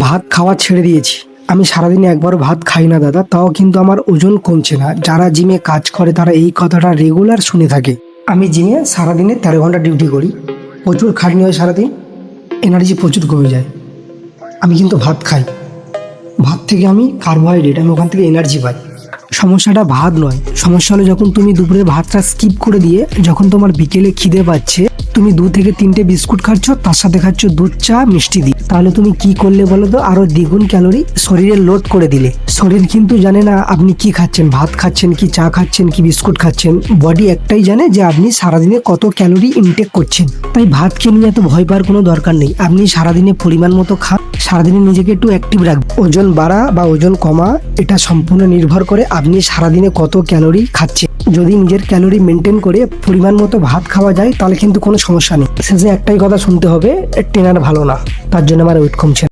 ভাত খাওয়া ছেড়ে দিয়েছি। আমি সারাদিনে একবারও ভাত খাই না দাদা, তাও কিন্তু আমার ওজন কমছে না। যারা জিমে কাজ করে তারা এই কথাটা রেগুলার শুনে থাকে। আমি জিমে সারাদিনে 13 ঘন্টা ডিউটি করি, প্রচুর খাটনি হয় সারাদিন, এনার্জি প্রচুর কমে যায়। আমি কিন্তু ভাত খাই, ভাত থেকে আমি কার্বোহাইড্রেট, আমি ওখান থেকে এনার্জি পাই। সমস্যাটা ভাত নয়, সমস্যা হলো যখন তুমি দুপুরে ভাতটা স্কিপ করে দিয়ে যখন তোমার বিকেলে খিদে পাচ্ছে, তুমি 2 থেকে 3টে বিস্কুট খাচ্ছ, তার সাথে খাচ্ছ দুধ চা মিষ্টি দিয়ে। তাহলে তুমি কি করলে বলো তো? আরো দ্বিগুণ ক্যালোরি শরীরে লোড করে দিলে। শরীর কিন্তু জানে না আপনি কি খাচ্ছেন, ভাত খাচ্ছেন কি চা খাচ্ছেন কি বিস্কুট খাচ্ছেন। বডি একটাই জানে যে আপনি সারাদিনে কত ক্যালোরি ইনটেক করছেন। তাই ভাতকে নিয়ে এত ভয় পাওয়ার কোনো দরকার নেই। আপনি সারাদিনে পরিমাণ মতো খান, সারাদিনে নিজেকে একটু অ্যাক্টিভ রাখবেন। ওজন বাড়া বা ওজন কমা এটা সম্পূর্ণ নির্ভর করে আপনি সারাদিনে কত ক্যালোরি খাচ্ছেন। যদি নিজের ক্যালোরি মেনটেন করে পরিমাণ মতো ভাত খাওয়া যায় তাহলে কিন্তু কোনো সমস্যা নেই। শেষে একটাই কথা শুনতে হবে, ট্রেনার ভালো না, তার জন্য আমার ওয়েট কমছে না।